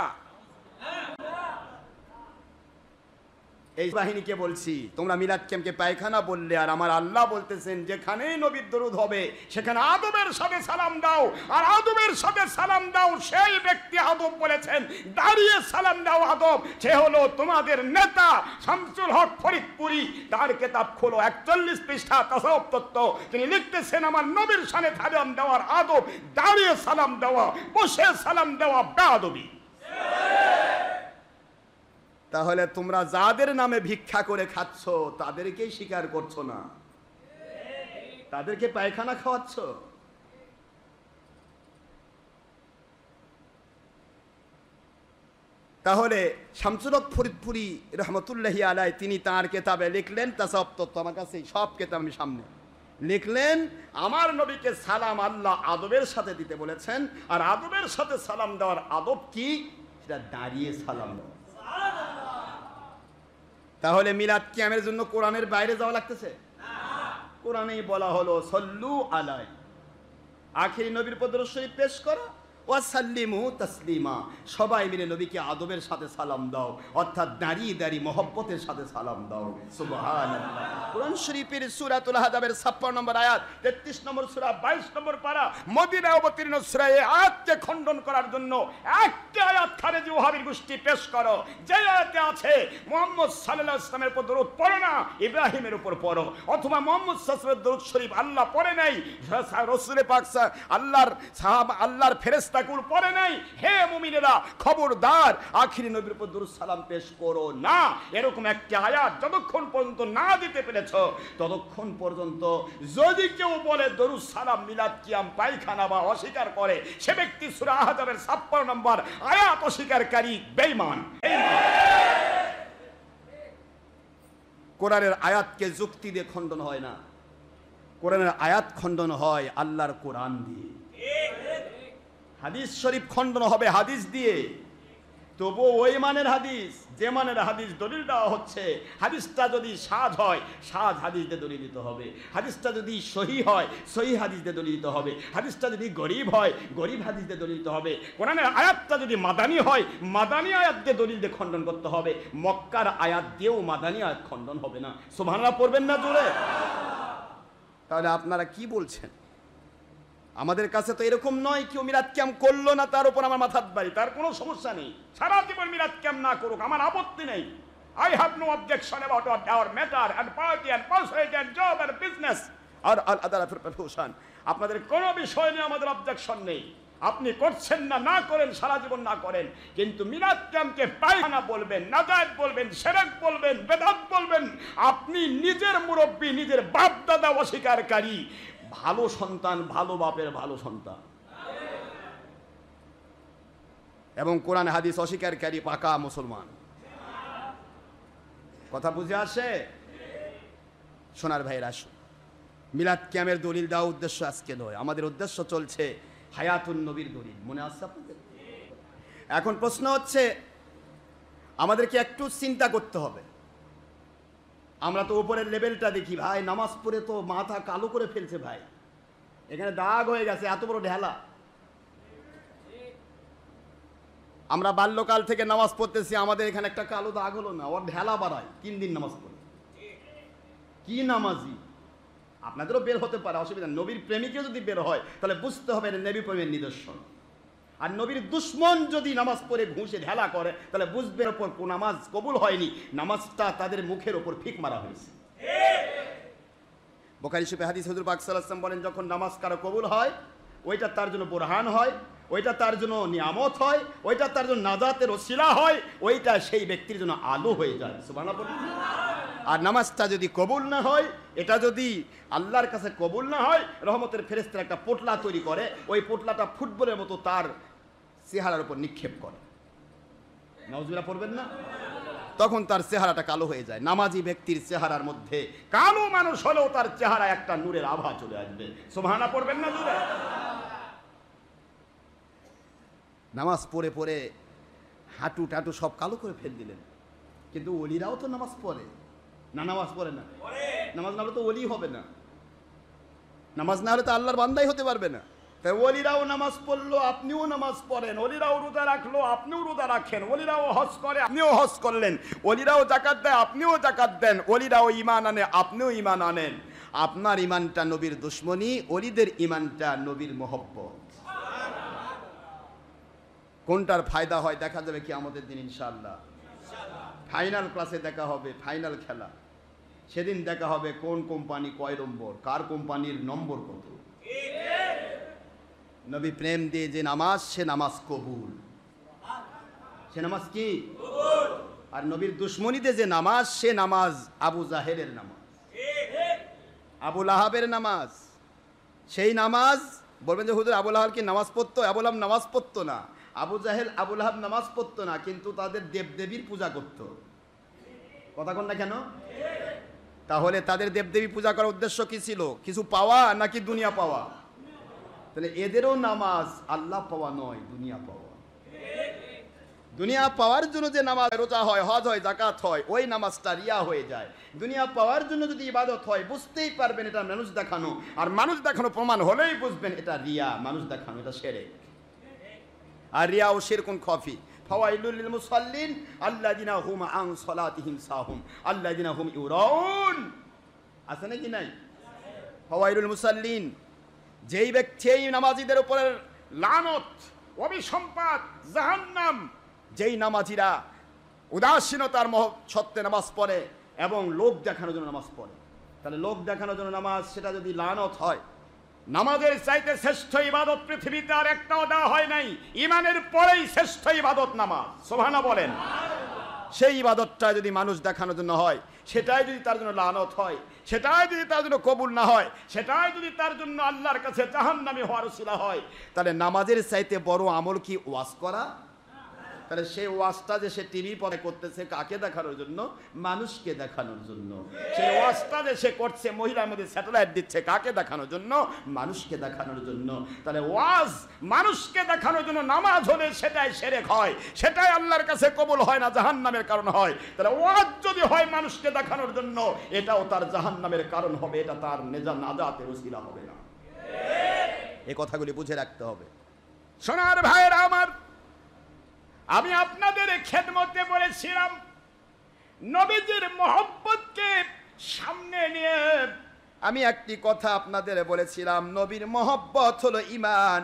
এই বাহিনীকে বলছি তোমরা মিলাদ ক্যাম্পকে পায়খানা বললে, আর আমার আল্লাহ বলতেছেন যেখানেই নবীর দরুদ হবে সেখানে আদবের সাথে সালাম দাও, আর আদবের সাথে সালাম দাও সেই ব্যক্তি আদব বলেছেন, দাঁড়িয়ে সালাম দাও আদব, সে হলো তোমাদের নেতা শামসুল হক ফরিদপুরি। তার কিতাব খোলো 41 পৃষ্ঠা তাসাউফ তত্ত্ব, তিনি লিখতেছেন আমার নবীর শানে সালাম দেওয়ার আদব দাঁড়িয়ে সালাম দেওয়া, বসে সালাম দেওয়া বেয়াদবি। তাহলে তোমরা যাদের নামে ভিক্ষা করে খাচ্ছ তাদেরকেই স্বীকার করছো না, তাদেরকে পায়খানা খাওয়াচ্ছ। তাহলে শামসুল হক ফরিদপুরি রহমতুল্লাহি আলাই তিনি তার কিতাবে লিখলেন তাসাউফ তত্ত্ব, আমার কাছে সব কিতাব আমি সামনে, লিখলেন আমার নবীকে সালাম আল্লাহ আদবের সাথে দিতে বলেছেন, আর আদবের সাথে সালাম দেওয়ার আদব কি, সেটা দাঁড়িয়ে সালাম দেওয়া। তাহলে মিলাদ কিয়ামের জন্য কোরআনের বাইরে যাওয়া লাগতেছে? কোরআনেই বলা হলো সল্লু আলাই, আখিরি নবীর পদরূপ শরীফ পেশ করো, ওয়াসাল্লিমু তাসলিমা, সবাই মিলে নবীকে আদবের সাথে সালাম দাও, অর্থাৎ দাঁড়িয়ে দাঁড়িয়ে মহব্বতের সাথে সালাম দাও। সুবহানাল্লাহ। কোরআন শরীফের সূরাতুল আহজাবের 56 নম্বর আয়াত, 33 নম্বর সূরা 22 নম্বর পারা, মদিনায় অবতীর্ণ সূরা, এই আয়াতকে খণ্ডন করার জন্য একটা আয়াত খারেজি ওয়াহাবীর গোষ্ঠী পেশ করো, যে আয়াতে আছে মুহাম্মদ সাল্লাল্লাহু আলাইহি ওয়াসাল্লামের উপর দরুদ পড়ো না, ইব্রাহিমের উপর পড়ো, অথবা মুহাম্মদ সাল্লাল্লাহু আলাইহি ওয়াসাল্লামের দরুদ শরীফ আল্লাহ পড়ে নাই, রাসূল পাক আল্লাহর সাহাবা আল্লাহর ফেরেশতা পড়ে নাই, হে মুমিনেরা খবরদার আখিরি নবীর উপর দরুদ সালাম পেশ করো না। এরকম একটা আয়াত যতক্ষণ পর্যন্ত না দিতে পেরেছো ততক্ষণ পর্যন্ত যদি কেউ বলে দরুদ সালাম মিলাদ কিয়াম পায়খানা বা অস্বীকার করে, সে ব্যক্তি সূরা আহজাবের 56 নম্বর আয়াত অস্বীকারী বেঈমান। কোরআনের আয়াতকে যুক্তি দিয়ে খণ্ডন হয় না, কোরআনের আয়াত খণ্ডন হয় আল্লাহর কোরআন দিয়ে। হাদিস শরীফ খণ্ডন হবে হাদিস দিয়ে, তবু ওই মানের হাদিস, যে মানের হাদিস দলিল দেওয়া হচ্ছে, হাদিসটা যদি সাজ হয় সাজ হাদিস দিয়ে দলিল দিতে হবে, হাদিসটা যদি সহি হয় সহি হাদিস দিয়ে দলিল দিতে হবে, হাদিসটা যদি গরিব হয় গরিব হাদিস দিয়ে দলিল দিতে হবে, কোরআনের আয়াতটা যদি মাদানী হয় মাদানী আয়াত দিয়ে দলিল দিয়ে খণ্ডন করতে হবে, মক্কার আয়াত দিয়েও মাদানী আয়াত খণ্ডন হবে না। সুবহানাল্লাহ পড়বেন না জোরে? তাহলে আপনারা কি বলছেন? আমাদের কাছে তো এরকম নয় কেউ মিলাদ ক্যাম্প করলো না তার উপর আমার মাথার বাড়ি, তার কোনো সমস্যা নেই, সারা জীবন মিলাদ ক্যাম্প না করুক, আমার আপত্তি নেই। I have no objection about our matter and party and personality and job and business or other profession. আপনাদের কোনো বিষয় নিয়ে আমাদের অবজেকশন নেই, আপনি করছেন না, না করেন, সারা জীবন না করেন, কিন্তু মিলাদ ক্যাম্পকে পায়খানা বলবেন, নাজায়েজ বলবেন, শিরক বলবেন, বেদাত বলবেন, আপনি নিজের মুরব্বী নিজের বাপ দাদা অস্বীকারী, ভালো সন্তান ভালো বাপের ভালো সন্তান, এবং কোরআন হাদিস অস্বীকারী পাকা মুসলমান। কথা বুঝে আসে? সোনার ভাইয়ের আসুন, মিলাদ কিয়ামের দলিল দেওয়া উদ্দেশ্য আজকে নয়, আমাদের উদ্দেশ্য চলছে হায়াতুন নবীর দলিল। মনে আছে আপনাদের? এখন প্রশ্ন হচ্ছে আমাদেরকে একটু চিন্তা করতে হবে, আমরা তো উপরের লেভেলটা দেখি ভাই, নামাজ পড়ে তো মাথা কালো করে ফেলছে ভাই, এখানে দাগ হয়ে গেছে, এত বড় ঢেলা। আমরা বাল্যকাল থেকে নামাজ পড়তেছি, আমাদের এখানে একটা কালো দাগ হলো না, ওর ঢেলা বাড়ায় 3 দিন নামাজ পড়ে। কি নামাজি? আপনাদেরও বের হতে পারে, অসুবিধা। নবীর প্রেমিকে যদি বের হয় তাহলে বুঝতে হবে নবী প্রেমের নিদর্শন। আর নবীর দুশ্মন যদি নামাজ পড়ে ঘুষে ঢেলা করে তাহলে বুঝবে ওপর কোন নামাজ কবুল হয়নি, নামাজটা তাদের মুখের ওপর ফিক মারা হয়েছে। বুখারী শরীফে হাদিস, হুজুর পাক সাল্লাল্লাহু আলাইহি ওয়াসাল্লাম বলেন যখন নামাজ কারো কবুল হয় ওইটা তার জন্য বুরহান হয়, ওইটা তার জন্য নিয়ামত হয়, ওইটা তার জন্য নাজাতের ওসিলা হয়, ওইটা সেই ব্যক্তির জন্য আলো হয়ে যায়। সুবহানাল্লাহ। আর নামাজটা যদি কবুল না হয়, এটা যদি আল্লাহর কাছে কবুল না হয়, রহমতের ফেরেশতারা একটা পোটলা তৈরি করে, ওই পোটলাটা ফুটবলের মতো তার চেহারার উপর নিক্ষেপ করে। নাউজুবিল্লাহ পড়বেন না? তখন তার চেহারাটা কালো হয়ে যায়। নামাজি ব্যক্তির চেহারার মধ্যে কালো মানুষ হলেও তার চেহারা একটা নূরের আভা চলে আসবে। সুবহানাল্লাহ পড়বেন না জোরে? নামাজ পড়ে পড়ে হাঁটু টাটু সব কালো করে ফেল দিলেন, কিন্তু ওলিরাও তো নামাজ পড়ে না? নামাজ পড়ে না? নামাজ না হলে তো ওলি হবে না, নামাজ না হলে তো আল্লাহর বান্দাই হতে পারবে না। তাই ওলিরাও নামাজ পড়লো, আপনিও নামাজ পড়েন। ওলিরাও রোজা রাখলো, আপনিও রোজা রাখেন। ওলিরাও হজ করে, আপনিও হজ করলেন। ওলিরাও যাকাত দেয়, আপনিও যাকাত দেন। ওলিরাও ঈমান আনে, আপনিও ঈমান আনেন। আপনার ঈমানটা নবীর দুশমনী, ওলিদের ঈমানটা নবীর মহব্বত। কোনটার ফায়দা হয় দেখা যাবে কিয়ামতের দিন ইনশাআল্লাহ। ফাইনাল ক্লাসে দেখা হবে, ফাইনাল খেলা। সেদিন দেখা হবে কোন কোম্পানি কয় নম্বর, কার কোম্পানির নম্বর কত। নবী প্রেম দিয়ে যে নামাজ, সে নামাজ কবুল। সে নামাজ কি? আর নবীর দুশমনীতে যে নামাজ, সে নামাজ আবু জাহেলের নামাজ, আবু লাহাবের নামাজ। সেই নামাজ বলবেন যে হুজুর আবু লাহাব কি নামাজ পড়তো? আবু লাহাব নামাজ পড়তো না। আবু জাহেল, আবু লাহাব নামাজ পড়তো না, কিন্তু তাদের দেবদেবীর পূজা করত। কথা কন না কেন? তাহলে তাদের দেবদেবী পূজা করার উদ্দেশ্য কি ছিল? কিছু পাওয়া নাকি দুনিয়া পাওয়া? তাহলে এদেরও নামাজ আল্লাহ পাওয়া নয়, দুনিয়া পাওয়া। দুনিয়া পাওয়ার জন্য যে নামাজ, রোজা হয়, হজ হয়, যাকাত হয়, ওই নামাজটা রিয়া হয়ে যায়। দুনিয়া পাওয়ার জন্য যদি ইবাদত হয়, বুঝতেই পারবেন এটা মানুষ দেখানো। আর মানুষ দেখানো প্রমাণ হলেই বুঝবেন এটা রিয়া, মানুষ দেখানো, এটা শিরক। আর রিয়া ও শিরকুন খাফি। ফাওয়াইলুল লিল মুসাল্লিন আল্লাযিনা হুম আন সালাতিহিম সাহুম আল্লাযিনা হুম ইউরাউন। আছে নাকি নাই? ফাওয়াইলুল মুসাল্লিন, যেই ব্যক্তি, এই নামাজীদের উপরে লানত, অভিসম্পাত, জাহান্নাম। যেই নামাজিরা উদাসীনতার সত্ত্বে নামাজ পড়ে এবং লোক দেখানোর জন্য নামাজ পড়ে। তাহলে লোক দেখানোর জন্য নামাজ, সেটা যদি লানত হয়, নামাজের চাইতে শ্রেষ্ঠ ইবাদত পৃথিবীতে আর একটাও দেওয়া হয় নাই। ইমানের পরেই শ্রেষ্ঠ ইবাদত নামাজ। সুবহানাল্লাহ বলেন। সেই ইবাদতটা যদি মানুষ দেখানোর জন্য হয়, সেটাই যদি তার জন্য লানত হয়, সেটাই যদি তার জন্য কবুল না হয়, সেটাই যদি তার জন্য আল্লাহর কাছে জাহান্নামী হওয়ার উসিলা হয়, তাহলে নামাজের চাইতে বড় আমল কি ওয়াজ করা? তাহলে সেই ওয়াজটা যে সে টিভি পরে করতেছে, কাকে দেখানোর জন্য? মানুষকে দেখানোর জন্য। সেই ওয়াজটা যে সে করছে, মহিলার মধ্যে স্যাটেলাইট দিচ্ছে, কাকে দেখানোর জন্য? মানুষকে দেখানোর জন্য। তাহলে ওয়াজ মানুষকে দেখানোর জন্য নামাজ হলে সেটাই শিরক হয়, সেটাই আল্লাহর কাছে কবুল হয় না, জাহান্নামের কারণ হয়। তাহলে ওয়াজ যদি হয় মানুষকে দেখানোর জন্য, এটাও তার জাহান্নামের কারণ হবে, এটা তার নাজাতের উসিলা হবে না। এই কথাগুলি বুঝে রাখতে হবে। সোনার ভাইয়েরা আমার, আমি আপনাদের খেদমতে বলেছিলাম, নবীজির মহব্বতকে সামনে নিয়ে আমি একটি কথা আপনাদের বলেছিলাম, নবীর মহব্বত হলো ঈমান,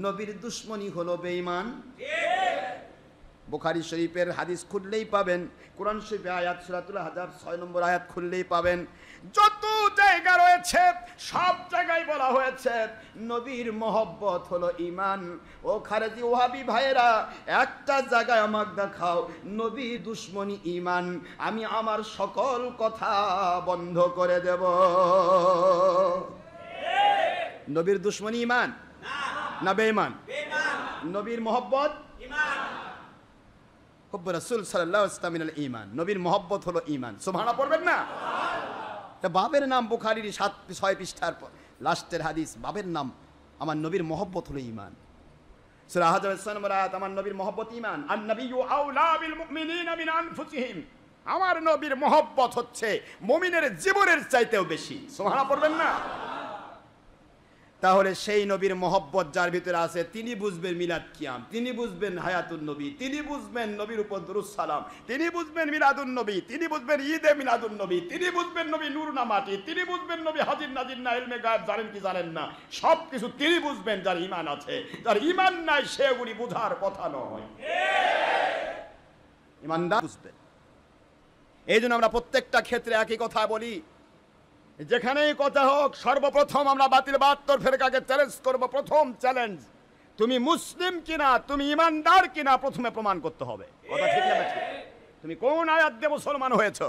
নবীর দুশমনী হলো বেঈমান। বুখারী শরীফের হাদিস খুললেই পাবেন, কোরআন শরীফে আয়াত সূরাতুল আহজাব 6 নম্বর আয়াত খুললেই পাবেন। যত জায়গা রয়েছে সব জায়গায় বলা হয়েছে নবীর মহব্বত হলো ঈমান। ও খারেজি ওয়াহাবি ভাইয়েরা, একটা জায়গায় আমাকে দেখাও নবী দুশমনী ঈমান, আমি আমার সকল কথা বন্ধ করে দেব। নবীর দুশমনী ঈমান না বেঈমান? নবীর মহব্বত ঈমান। হুব্বুর রাসূল সাল্লাল্লাহু আলাইহি ওয়াসাল্লাম মিনাল ঈমান। নবীর মহব্বত হলো ঈমান। সুবহানাল্লাহ পড়বেন না? বাবের নাম বুখারীর 7-6 পৃষ্ঠার লাস্টের হাদিস, বাবের নাম আমার নবীর মহব্বত হলো ঈমান। সূরা আহজাবের 6 নম্বর আয়াত, আমার নবীর মহব্বত ঈমান। আন নাবিয়্যু আউলা বিল মুমিনিনা মিন আনফুসিহিম, আমার নবীর মহব্বত হচ্ছে মুমিনের জীবনের চাইতেও বেশি। সুবহানাল্লাহ পড়বেন না? তাহলে সেই নবীর মহব্বত যার ভিতরে আছে, তিনি বুঝবেন মিলাদ কিয়াম, তিনি বুঝবেন হায়াতুন নবী, তিনি বুঝবেন নবীর উপর দুরূদ সালাম, তিনি বুঝবেন মিলাদুন নবী, তিনি বুঝবেন ঈদে মিলাদুন নবী, তিনি বুঝবেন নবী নূর না মাটি, তিনি বুঝবেন নবী হাজির নাজির না, ইলমে গায়েব জানেন কি জানেন না, সব কিছু তিনি বুঝবেন। যার ঈমান আছে, যার ঈমান নাই, সেগুলি বুঝার কথা নয়। ঈমানদার বুঝবেন। এই জন্য আমরা প্রত্যেকটা ক্ষেত্রে একই কথা বলি, যেখানেই কথা হোক, সর্বপ্রথম আমরা বাতিল 72 ফেরকাকে চ্যালেঞ্জ করব। প্রথম চ্যালেঞ্জ, তুমি মুসলিম কিনা, তুমি ঈমানদার কিনা, প্রথমে প্রমাণ করতে হবে। কথা ঠিক না? তুমি কোন আয়াত দিয়ে মুসলমান হয়েছ?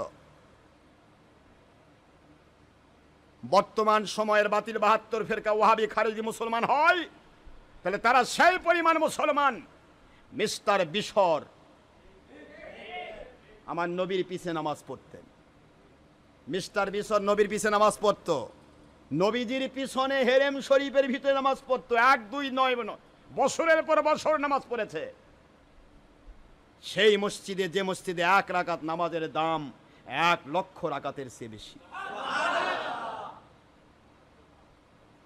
বর্তমান সময়ের বাতিল 72 ফেরকা ওয়াহাবি খারেজি মুসলমান হয়, তাহলে তারা সেই পরিমাণ মুসলমান। মিস্টার বিশর আমার নবীর পিছে নামাজ পড়তেন। মিস্টার বিশর নবীর পিছে নামাজ পড়তো, নবীজির পিছনে হেরেম শরীফের ভিতরে নামাজ পড়তো। 1-2 নয়, বছরের পর বছর নামাজ পড়েছে। সেই মসজিদে, যে মসজিদে 1 রাকাত নামাজের দাম 1 লক্ষ রাকাতের চেয়ে বেশি।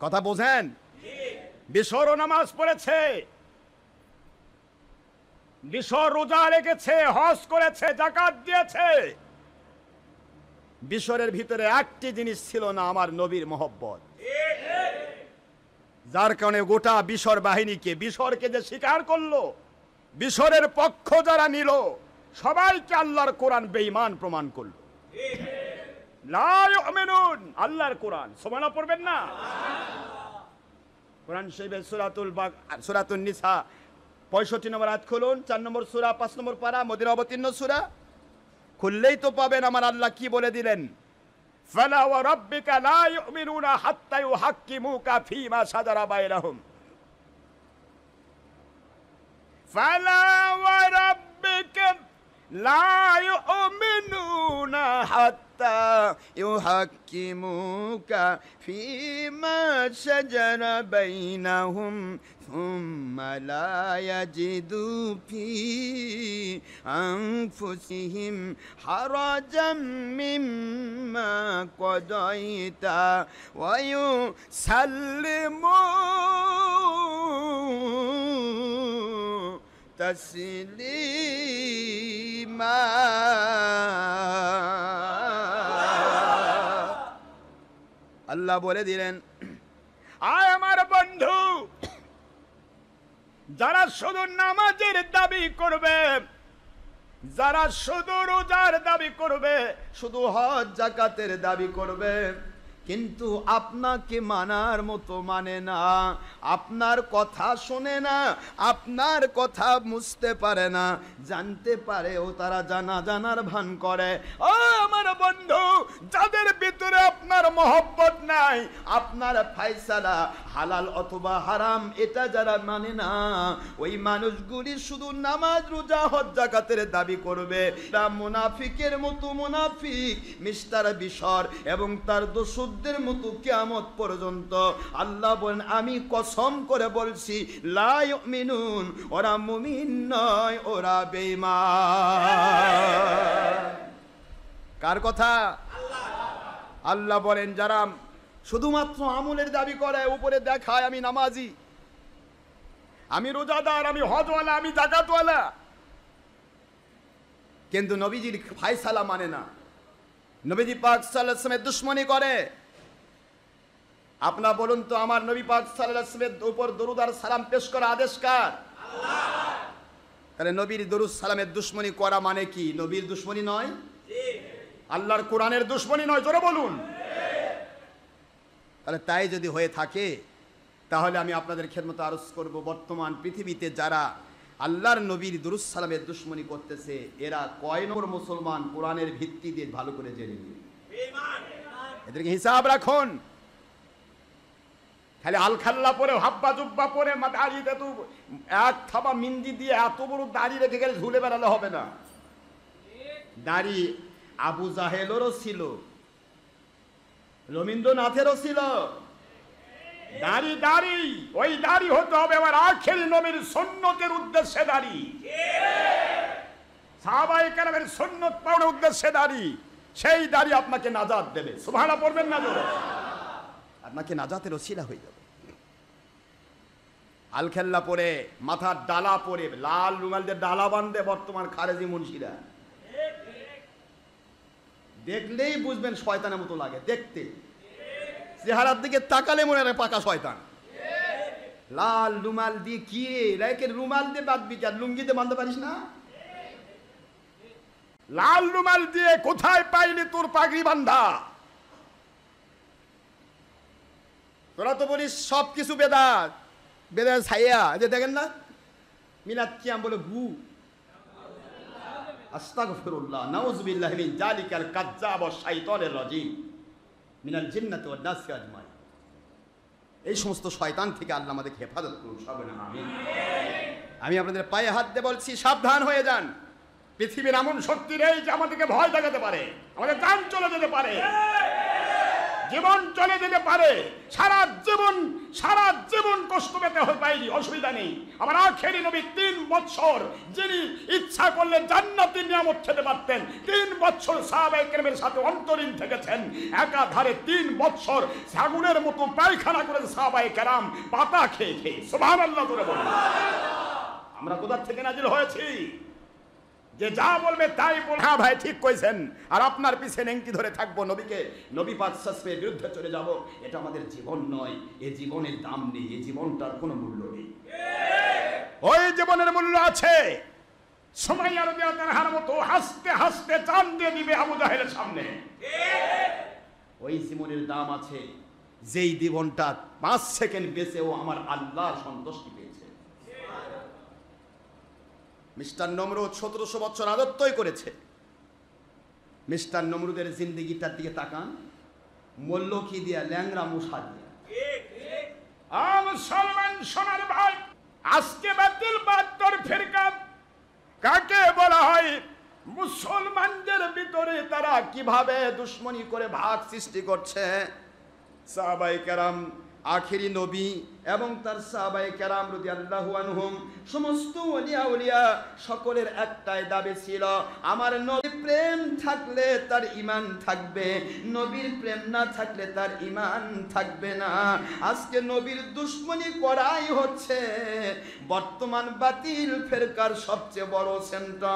কথা বোঝেন? বিশরও নামাজ পড়েছে, বিশর রোজা রেখেছে, হজ করেছে, যাকাত দিয়েছে। বিশরের ভিতরে একটি জিনিস ছিল না, আমার নবীর মহব্বত। যার কারণে গোটা বিশর বাহিনীকে, বিশরকে যে স্বীকার করলো, বিশরের পক্ষ যারা নিল, সবাইকে আল্লাহর কোরআন বেঈমান প্রমাণ করলো। লা ইউমিনুন, আল্লাহর কোরআন। সুবহানাল্লাহ পড়বেন না? কোরআন শরীফের সূরাতুন নিসা 65 নম্বর আয়াত খুলুন, 4 নম্বর সূরা, 5 নম্বর পারা, মদিনা অবতীর্ণ সূরা। খুললেই তো পাবেন আমার আল্লাহ কি বলে দিলেন। ফালা ওয়া রাব্বিকা লা ইউমিনুনা হাত্তা ইউহাক্কিমুকা ফীমা শাজারা বাইনাহুম। ফালা ওয়া রাব্বিকা লা ইউমিনুনা হাত্তা ইউহাক্কিমুকা ফীমা শাজারা বাইনাহুম থুম্মা লা ইয়াজিদু ফী আনফুসিহিম হারাজাম মিম্মা কাদাইতা ওয়া ইউসাল্লিমু তাসলিমা। আল্লাহ বলে দিলেন, আয় আমার বন্ধু, যারা শুধু নামাজের দাবি করবে, যারা শুধু রোজার দাবি করবে, শুধু হজ যাকাতের দাবি করবে, কিন্তু আপনাকে মানার মতো মানে না, আপনার কথা শোনে না, আপনার কথা বুঝতে পারে না, জানতে পারেও তারা জানার ভান করে। ও আমার বন্ধু, যাদের ভিতরে আপনার মহব্বত নাই, আপনার ফায়সালা হালাল অথবা হারাম এটা যারা মানে না, ওই মানুষগুলি শুধু নামাজ রোজা হজ যাকাতের দাবি করবে। তা মুনাফিকের মতো মুনাফিক মিস্টার বিশর এবং তার দোসরদের মতো কিয়ামত পর্যন্ত। আল্লাহ বলেন, আমি কসম করে বলছি, লা ইউমিনুন, ওরা মুমিন নয়, ওরা বেঈমান। কার কথা? আল্লাহ বলেন, যারা শুধুমাত্র আমলের দাবি করে, উপরে দেখায় আমি নামাজি, আমি রোজাদার, আমি হজওয়ালা, আমি যাকাতওয়ালা, কিন্তু নবীজির ফায়সালা মানে না, নবীজি পাক সাল্লাল্লাহু আলাইহি ওয়াসাল্লামের দুশমনি করে। আপনারা বলুন তো, আমার নবী পাক সাল্লাল্লাহু আলাইহি ওয়াসাল্লামের উপর দরুদ আর সালাম পেশ করা আদেশ কার? আল্লাহ। তাহলে নবীর দরুদ সালামের দুশমনি করা মানে কি? নবীর দুশমনি নয়, আল্লাহর কোরআনের দুশমনি নয়, জোরে বলুন। তাহলে তাই যদি হয়ে থাকে, তাহলে আমি আপনাদের খেদমতে আরজ করব, বর্তমান পৃথিবীতে যারা আল্লাহর নবীর দরুদ সালামের দুশমনি করতেছে, এরা কয় নম্বর মুসলমান কোরআনের ভিত্তি দিয়ে ভালো করে জেনে নিন। এদেরকে হিসাব রাখুন। খালি আলখাল্লা পরে, হাব্বা জুব্বা পরে, দাড়িতে তো এক থাবা মিন্দি দিয়ে এত বড় দাড়ি রেখে গেলে ঝুলে বেড়ালে হবে না। দাড়ি আবু জাহেলেরও ছিল, রবীন্দ্রনাথেরও ছিল দাড়ি। ওই দাড়ি হতে হবে আমার আখেরি নবীর সুন্নতের উদ্দেশ্যে দাড়ি, সাহাবায়ে কেরামের সুন্নত পালনের উদ্দেশ্যে দাড়ি। সেই দাড়ি আপনাকে নাজাত দেবে। সুবহানাল্লাহ পড়বেন না? আপনাকে নাজাতের ওসিলা হয়ে যাবে। আলখেল্লা পরে, মাথার ডালা পরে, লাল রুমাল দিয়ে ডালা বাঁধে বর্তমান খারেজি মুন্সিরা, দেখলেই বুঝবেন শয়তানের মতো লাগে দেখতে, চেহারার দিকে তাকালে মনে হয় পাকা শয়তান। লাল রুমাল দিয়ে কি রে, রুমাল দিয়ে বাঁধবি, আর লুঙ্গিতে বাঁধতে পারিস না? লাল রুমাল দিয়ে কোথায় পাইলি তোর পাগড়ি বান্ধা? তোরা তো বলিস সব কিছু বেদাত, বেদাত ছাইয়া, যে দেখেন না মিলাদ কিয়াম বলে গু, আস্তাগফিরুল্লাহ, নাউযুবিল্লাহি মিন যালিকাল কাজ্জাব ওয়াশ শাইতানির রাজিম মিনাল জিন্নাতি ওয়ান নাসি আজমাইন। এই সমস্ত শয়তান থেকে আল্লাহ আমাদেরকে হেফাজত করুন, সবাই না আমিন। আমি আপনাদের পায়ে হাত দিয়ে বলছি, সাবধান হয়ে যান। পৃথিবীর এমন শক্তি নেই যে আমাদেরকে ভয় দেখাতে পারে, আমাদের জান চলে যেতে পারে। জীবন চলে যেতে পারে, সারা জীবন কষ্ট পেতে হয়, পাইনি, অসুবিধা নেই। আমার আখেরি নবী 3 বছর, যিনি ইচ্ছা করলে জান্নাতি নিয়ামত খেতে পারতেন, 3 বছর সাহাবায়ে কেরামের সাথে অন্তরীণ থেকেছেন। একাধারে 3 বছর ছাগলের মতো পায়খানা করে সাহাবায়ে কেরাম পাতা খেয়ে খেয়ে। সুবহানাল্লাহ বলে বলেন। আমরা কোথা থেকে নাজিল হয়েছি যে যা বলবে তাই বল? হ্যাঁ ভাই ঠিক কইছেন, আর আপনার পিছে নেংটি ধরে থাকবো, নবী পাক সাল্লাল্লাহু বিরুদ্ধে চলে যাব, এটা আমাদের জীবন নয়। এই জীবনের দাম নেই, এই জীবনটার কোনো মূল্য নেই। ওই জীবনের মূল্য আছে। সুমাইয়া রাদিয়াল্লাহু আনহার মতো হাসতে হাসতে জান দিয়ে দিবে আবু জাহেলের সামনে। ওই জীবনের দাম আছে যেই জীবনটা 5 সেকেন্ড বেঁচেও আমার আল্লাহর সন্তুষ্টি পেয়েছে। মিস্টার নমরুদ 1700 বছর রাজত্বই করেছে। মিস্টার নমরুদের জিন্দেগিটার দিকে তাকান, মূল্য কি দিয়া? ল্যাংরা মুসা দিয়া। মুসলমান সোনার ভাই, আজকে বাতিল 72 ফিরকা কাকে বলা হয়? মুসলমানদের ভিতরে তারা কিভাবে দুশ্মনী করে ভাগ সৃষ্টি করছে। সাহাবায়ে কেরাম, আখেরি নবী এবং তার সাহাবায়ে কেরাম রাদিয়াল্লাহু আনহুম, সমস্ত ওলিয়া উলিয়া সকলের একটাই দাবি ছিল, আমার নবীর প্রেম থাকলে তার ঈমান থাকবে, নবীর প্রেম না থাকলে তার ঈমান থাকবে না। আজকে নবীর দুশমনী করাই হচ্ছে বর্তমান বাতিল ফেরকার সবচেয়ে বড় সেন্টার।